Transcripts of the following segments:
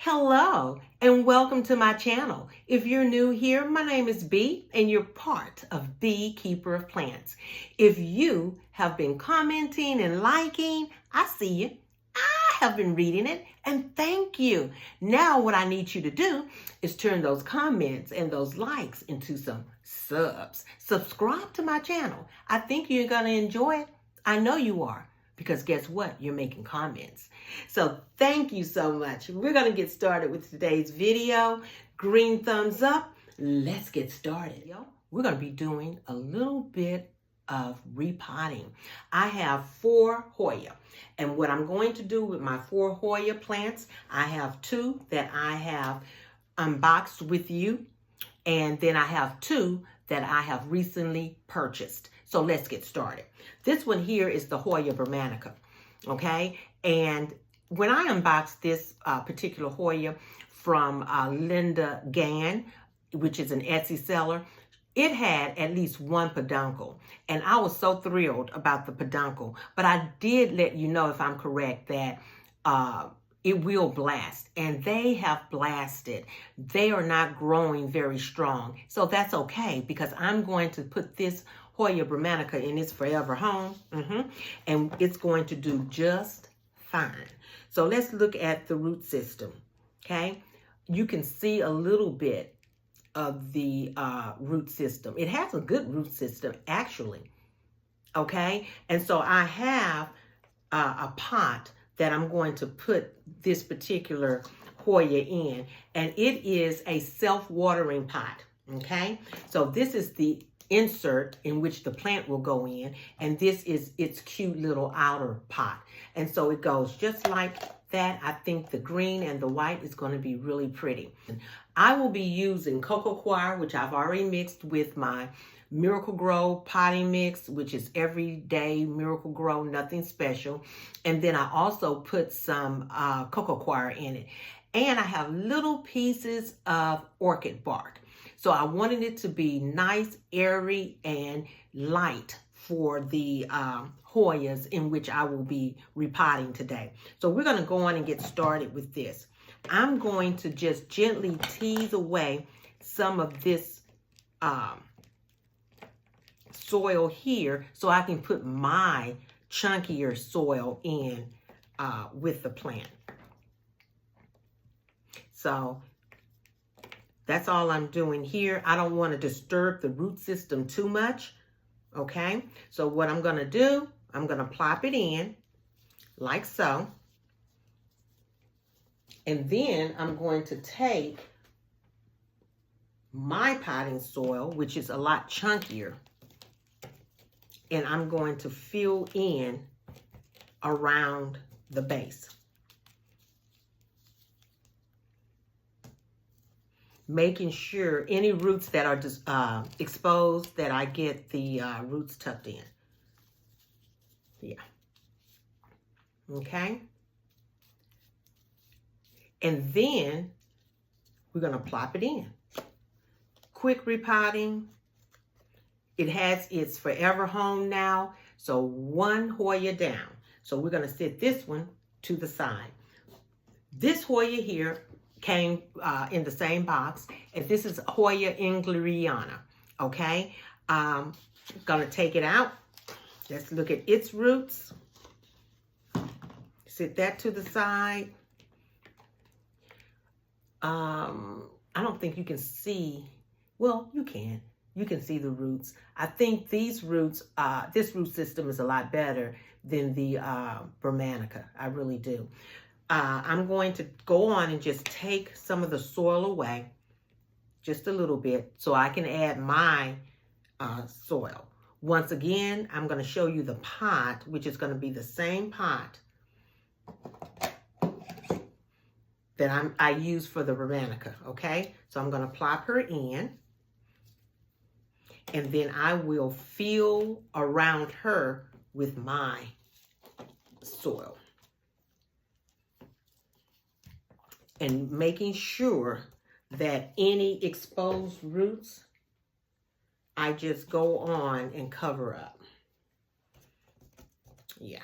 Hello and welcome to my channel. If you're new here, my name is B and you're part of Bea-Keeper of Plants. If you have been commenting and liking, I see you. I have been reading it and thank you. Now what I need you to do is turn those comments and those likes into some subs. Subscribe to my channel. I think you're going to enjoy it. I know you are. Because guess what? You're making comments. So thank you so much. We're going to get started with today's video. Green thumbs up. Let's get started. We're going to be doing a little bit of repotting. I have 4 Hoya. And what I'm going to do with my 4 Hoya plants, I have 2 that I have unboxed with you. And then I have 2 that I have recently purchased. So let's get started. This one here is the Hoya 𝒓𝒒, okay? And when I unboxed this particular Hoya from Linda Gann, which is an Etsy seller, it had at least 1 peduncle. And I was so thrilled about the peduncle. But I did let you know, if I'm correct, that it will blast, and they have blasted. They are not growing very strong. So that's okay, because I'm going to put this Hoya 𝒓𝒒 in its forever home, and it's going to do just fine. So let's look at the root system, okay? You can see a little bit of the root system. It has a good root system, actually, okay? And so I have a pot that I'm going to put this particular Hoya in, and it is a self-watering pot, okay? So this is the insert in which the plant will go in, and this is its cute little outer pot. And so it goes just like that. I think the green and the white is going to be really pretty. I will be using 𝒂𝒊𝒂𝒈, which I've already mixed with my 𝑚iracle-Gro potting mix, which is everyday Miracle-Gro, nothing special. And then I also put some 𝒂𝒂𝒂𝒈 in it. And I have little pieces of orchid bark. So I wanted it to be nice, airy, and light for the Hoyas in which I will be repotting today. So we're going to go on and get started with this. I'm going to just gently tease away some of this soil here so I can put my chunkier soil in with the plant. So that's all I'm doing here. I don't want to disturb the root system too much, okay? So what I'm going to do, I'm going to plop it in like so. And then I'm going to take my potting soil, which is a lot chunkier, and I'm going to fill in around the base. Making sure any roots that are just exposed, that I get the roots tucked in. Yeah. Okay. And then we're going to plop it in. Quick repotting. It has its forever home now. So 1 Hoya down. So we're going to set this one to the side. This Hoya here came in the same box, and this is Hoya Engleriana, okay? Gonna take it out. Let's look at its roots. Set that to the side. I don't think you can see, well, you can. You can see the roots. I think these roots, this root system is a lot better than the 𝒓𝒒. I really do. I'm going to go on and just take some of the soil away, just a little bit, so I can add my soil. Once again, I'm going to show you the pot, which is going to be the same pot that I use for the 𝒓𝒒, okay? So I'm going to plop her in, and then I will fill around her with my soil. And making sure that any exposed roots, I just go on and cover up. Yeah.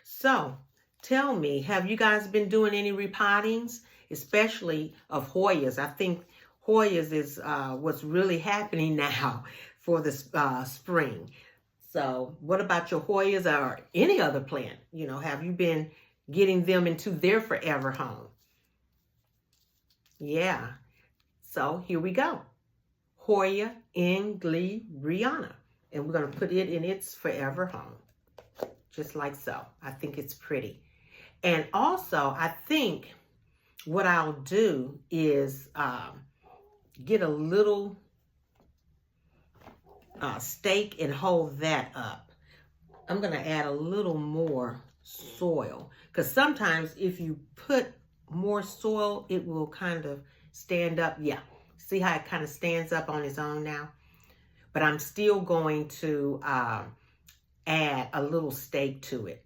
So tell me, have you guys been doing any repottings? especially of Hoyas. I think Hoyas is what's really happening now for the spring. So what about your Hoyas or any other plant? You know, have you been getting them into their forever home? Yeah. So here we go. Hoya Angliana. And we're going to put it in its forever home. Just like so. I think it's pretty. And also, I think what I'll do is get a little stake and hold that up. I'm going to add a little more soil. Because sometimes if you put more soil, it will kind of stand up. Yeah. See how it kind of stands up on its own now? But I'm still going to add a little stake to it.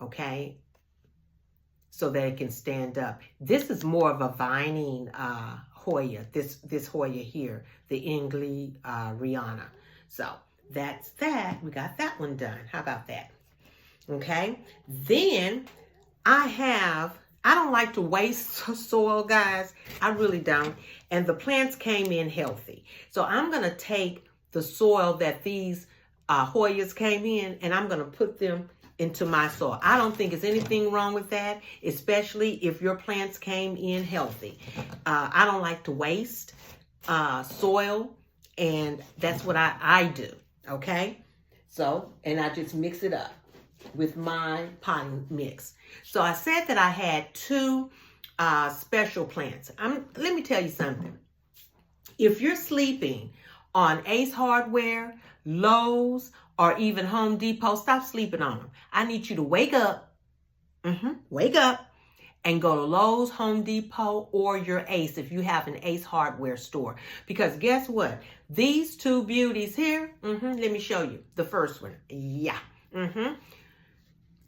Okay? So that it can stand up. This is more of a vining Hoya. This Hoya here. The Angliana. So that's that. We got that one done. How about that? Okay. Then I don't like to waste soil, guys. I really don't. And the plants came in healthy. So I'm going to take the soil that these Hoyas came in and I'm going to put them into my soil. I don't think there's anything wrong with that, especially if your plants came in healthy. I don't like to waste soil. And that's what I do, okay? So, and I just mix it up with my potting mix. So I said that I had two special plants. Let me tell you something. If you're sleeping on Ace Hardware, Lowe's, or even Home Depot, stop sleeping on them. I need you to wake up, wake up, and go to Lowe's, Home Depot, or your Ace if you have an Ace Hardware store. Because guess what? These two beauties here, let me show you. The first one. Yeah.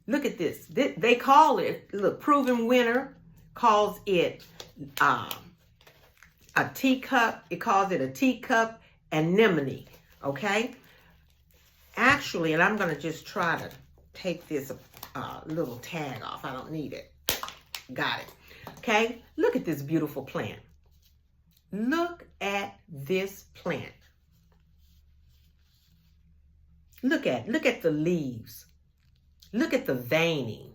Look at this. They call it, look, Proven Winner calls it a teacup. It calls it a teacup anemone. Okay? Actually, and I'm going to just try to take this little tag off. I don't need it. Got it. Okay, look at this beautiful plant. Look at this plant. Look at the leaves. Look at the veining.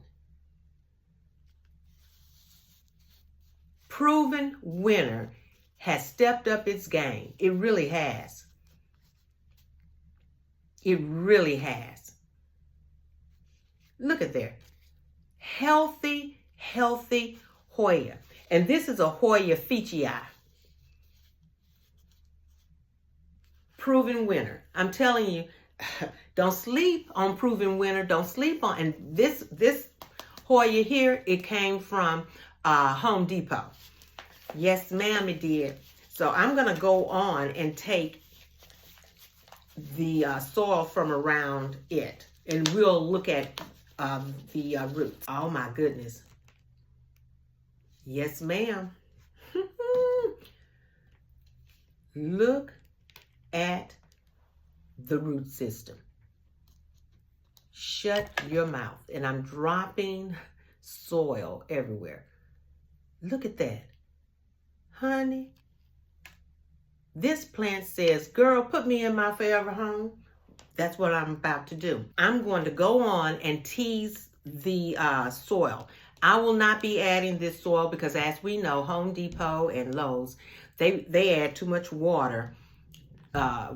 Proven Winner has stepped up its game. It really has. It really has. Look at there. Healthy Hoya. And this is a 𝒂𝒊𝒒𝒈. Proven Winner. I'm telling you, don't sleep on Proven Winner. Don't sleep on, and this Hoya here, it came from Home Depot. Yes, ma'am, it did. So I'm going to go on and take the soil from around it. And we'll look at the roots. Oh, my goodness. Yes, ma'am. Look at the root system. Shut your mouth. And I'm dropping soil everywhere. Look at that. Honey, this plant says, girl, put me in my forever home. That's what I'm about to do. I'm going to go on and tease the soil. I will not be adding this soil because, as we know, Home Depot and Lowe's, they add too much water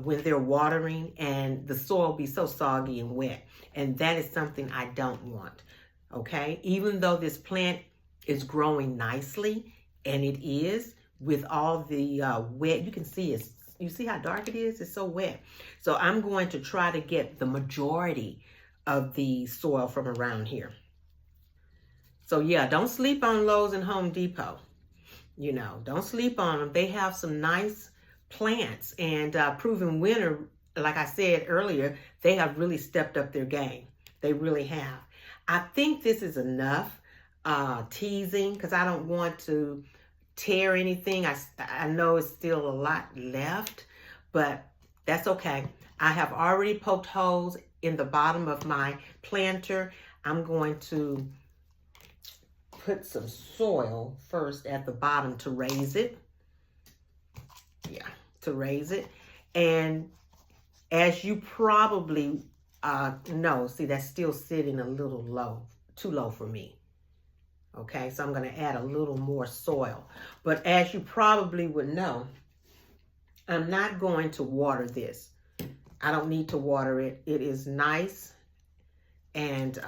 when they're watering, and the soil be so soggy and wet. And that is something I don't want, okay? Even though this plant is growing nicely, and it is, with all the wet, you can see it. You see how dark it is? It's so wet. So I'm going to try to get the majority of the soil from around here. So yeah, don't sleep on Lowe's and Home Depot. You know, don't sleep on them. They have some nice plants, and Proven Winner, like I said earlier, they have really stepped up their game. They really have. I think this is enough teasing because I don't want to tear anything. I know it's still a lot left, but that's okay. I have already poked holes in the bottom of my planter. I'm going to put some soil first at the bottom to raise it. Yeah, to raise it. And as you probably know, see, that's still sitting a little low, too low for me. Okay, so I'm going to add a little more soil. But as you probably would know, I'm not going to water this. I don't need to water it. It is nice and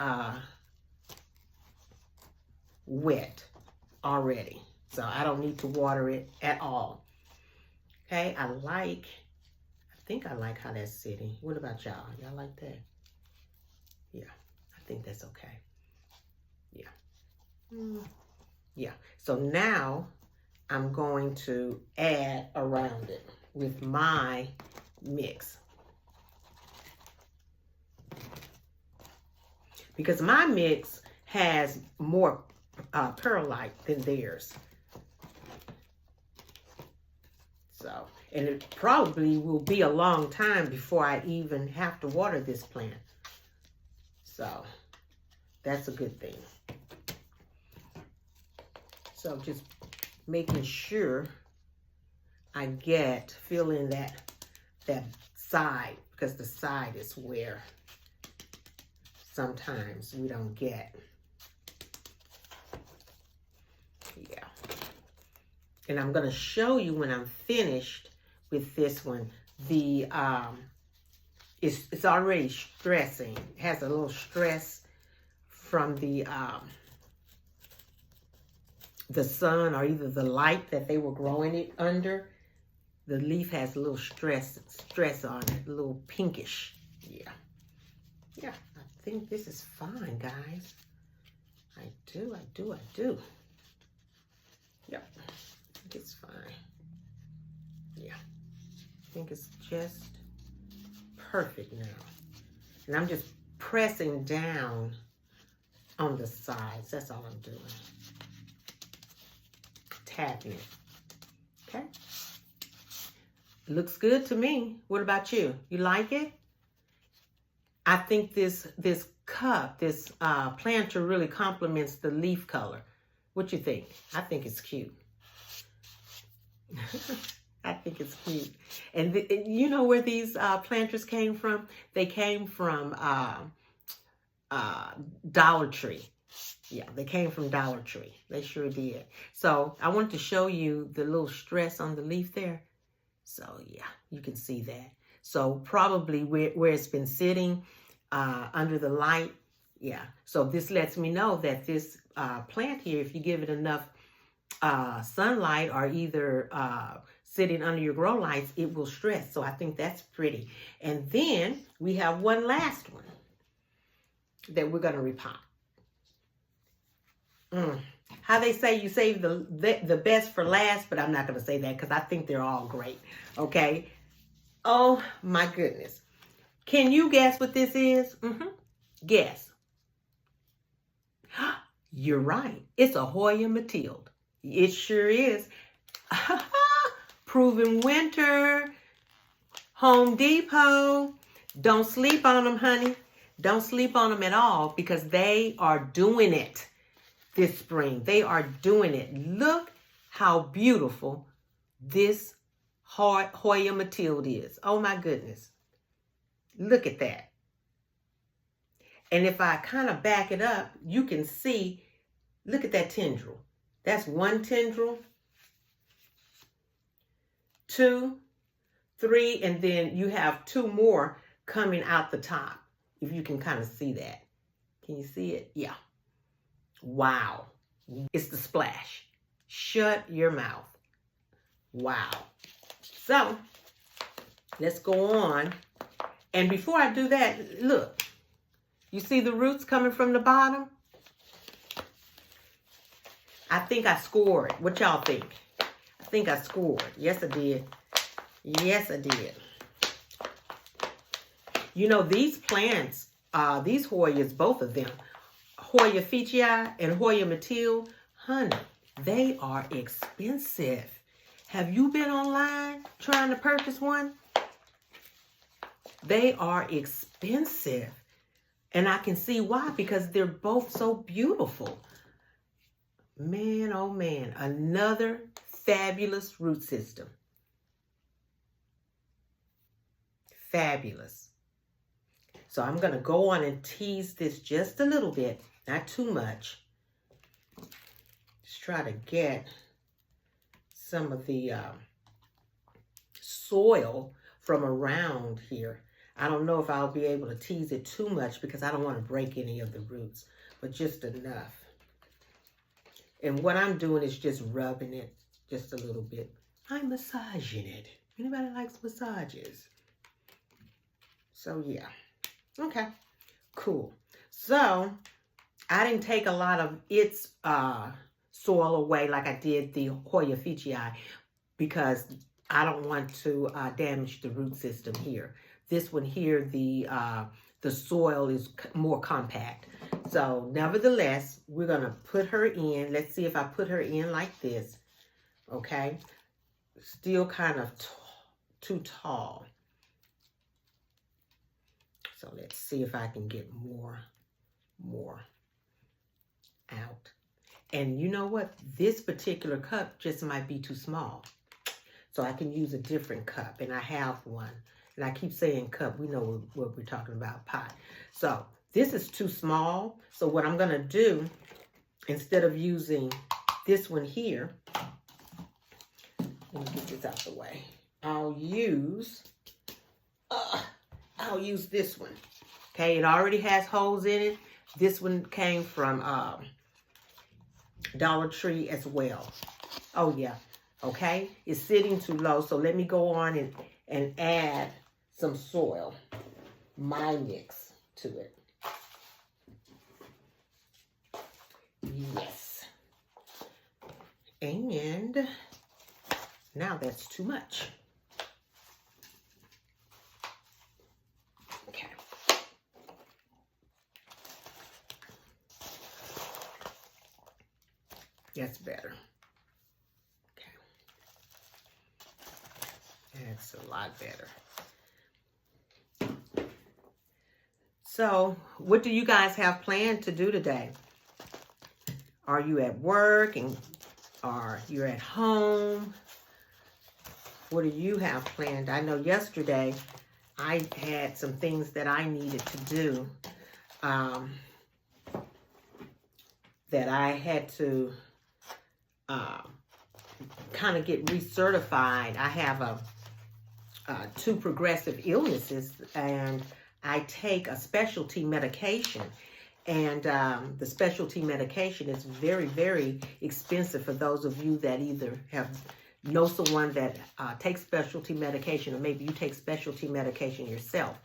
wet already. So I don't need to water it at all. Okay, I think I like how that's sitting. What about y'all? Y'all like that? Yeah, I think that's okay. Yeah. Yeah, so now I'm going to add around it with my mix. Because my mix has more perlite than theirs. So, and it probably will be a long time before I even have to water this plant. So, that's a good thing. So just making sure I fill in that side, because the side is where sometimes we don't get. Yeah. And I'm going to show you when I'm finished with this one, it's already stressing. It has a little stress from the sun, or either the light that they were growing it under. The leaf has a little stress on it, a little pinkish. Yeah, I think this is fine, guys. I do. Yep, I think it's fine. Yeah, I think it's just perfect now. And I'm just pressing down on the sides. That's all I'm doing. Tapping it. Okay. Looks good to me. What about you? You like it? I think this cup, this planter really complements the leaf color. What you think? I think it's cute. I think it's cute. And you know where these planters came from? They came from Dollar Tree. Yeah, they came from Dollar Tree. They sure did. So I wanted to show you the little stress on the leaf there. So yeah, you can see that. So probably where it's been sitting under the light. Yeah, so this lets me know that this plant here, if you give it enough sunlight, or either sitting under your grow lights, it will stress. So I think that's pretty. And then we have one last one that we're going to repot. How they say you save the best for last, but I'm not going to say that because I think they're all great. Okay. Oh my goodness. Can you guess what this is? Guess. You're right. It's a Hoya Matilde. It sure is. Proven winter. Home Depot. Don't sleep on them, honey. Don't sleep on them at all, because they are doing it this spring. They are doing it. Look how beautiful this Hoya Matilde is. Oh my goodness. Look at that. And if I kind of back it up, you can see, look at that tendril. That's one tendril, 2, 3, and then you have 2 more coming out the top. If you can kind of see that. Can you see it? Yeah. Wow. It's the splash. Shut your mouth. Wow. So, let's go on. And before I do that, look. You see the roots coming from the bottom? I think I scored. What y'all think? I think I scored. Yes, I did. Yes, I did. You know, these plants, these Hoyas, both of them, Hoya 𝒕𝒔 and Hoya Matilde, honey, they are expensive. Have you been online trying to purchase one? They are expensive. And I can see why, because they're both so beautiful. Man, oh man, another fabulous root system. Fabulous. So I'm going to go on and tease this just a little bit, not too much. Just try to get some of the soil from around here. I don't know if I'll be able to tease it too much because I don't want to break any of the roots, but just enough. And what I'm doing is just rubbing it just a little bit. I'm massaging it. Anybody likes massages? So yeah. Okay, cool. So I didn't take a lot of its soil away like I did the Hoya Ficii because I don't want to damage the root system here. This one here, the soil is more compact. So nevertheless, we're going to put her in. Let's see if I put her in like this. Okay. Still kind of too tall. So let's see if I can get more out. And you know what? This particular cup just might be too small. So I can use a different cup, and I have one. And I keep saying cup. We know what we're talking about, pot. So this is too small. So what I'm going to do, instead of using this one here, let me get this out the way. I'll use this one. Okay, it already has holes in it. This one came from Dollar Tree as well. Oh yeah. Okay, it's sitting too low, so let me go on and add some soil, my mix, to it. Yes. And now that's too much. Okay. That's better. That's a lot better. So, what do you guys have planned to do today? Are you at work or you're at home? What do you have planned? I know yesterday I had some things that I needed to do that I had to kind of get recertified. I have two progressive illnesses, and I take a specialty medication, and the specialty medication is very, very expensive for those of you that either know someone that takes specialty medication, or maybe you take specialty medication yourself.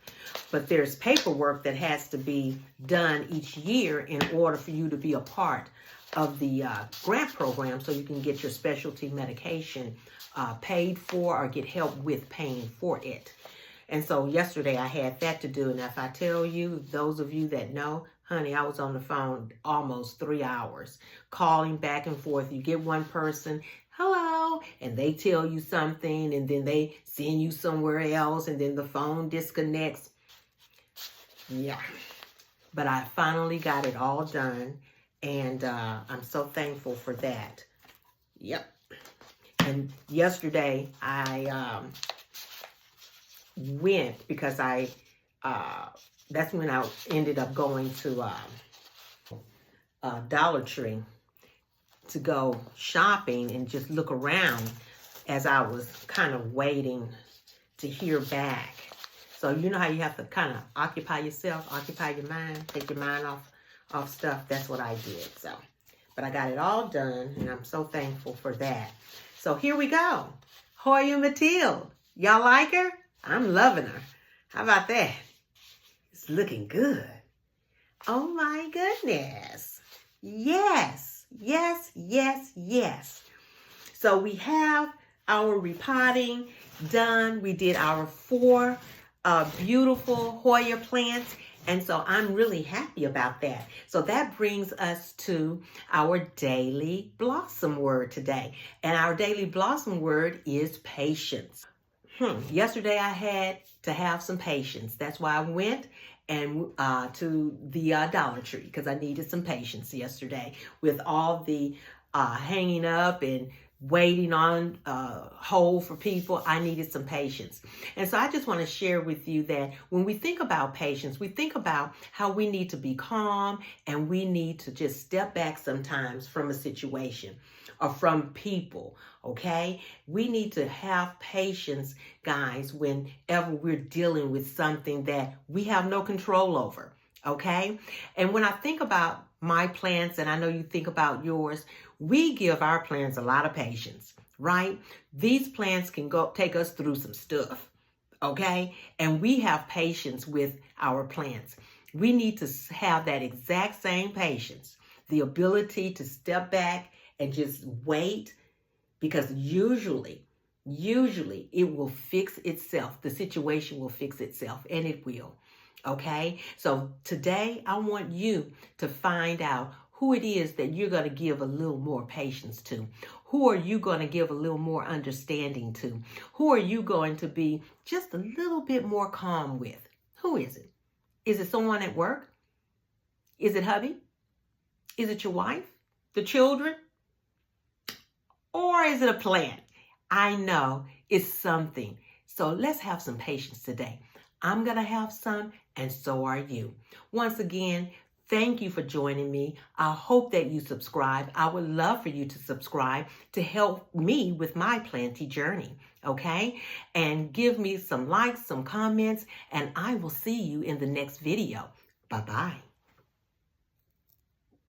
But there's paperwork that has to be done each year in order for you to be a part of the grant program, so you can get your specialty medication paid for or get help with paying for it. And so yesterday I had that to do. And if I tell you, those of you that know, honey, I was on the phone almost 3 hours calling back and forth. You get one person, hello, and they tell you something, and then they send you somewhere else, and then the phone disconnects. Yeah. But I finally got it all done, and I'm so thankful for that. Yep. And yesterday I went because that's when I ended up going to Dollar Tree to go shopping and just look around as I was kind of waiting to hear back. So you know how you have to kind of occupy yourself, occupy your mind, take your mind off stuff. That's what I did. So, but I got it all done, and I'm so thankful for that. So here we go. Hoya Mathilde. Y'all like her? I'm loving her. How about that? It's looking good. Oh my goodness. Yes, yes, yes, yes. So we have our repotting done. We did our 4 beautiful Hoya plants. And so I'm really happy about that. So that brings us to our daily blossom word today. And our daily blossom word is patience. Yesterday I had to have some patience. That's why I went and to the Dollar Tree, because I needed some patience yesterday with all the hanging up and waiting on hold for people. I needed some patience. And so I just want to share with you that when we think about patience, we think about how we need to be calm and we need to just step back sometimes from a situation or from people, okay? We need to have patience, guys, whenever we're dealing with something that we have no control over, okay? And when I think about my plants, and I know you think about yours, we give our plants a lot of patience, right? These plants can take us through some stuff, okay? And we have patience with our plants. We need to have that exact same patience, the ability to step back and just wait, because usually it will fix itself. The situation will fix itself, and it will, okay? So today I want you to find out who it is that you're going to give a little more patience to. Who are you going to give a little more understanding to? Who are you going to be just a little bit more calm with? Who is it? Is it someone at work? Is it hubby? Is it your wife? The children? Or is it a plant? I know it's something. So let's have some patience today. I'm going to have some, and so are you. Once again, thank you for joining me. I hope that you subscribe. I would love for you to subscribe to help me with my planting journey, okay? And give me some likes, some comments, and I will see you in the next video. Bye-bye.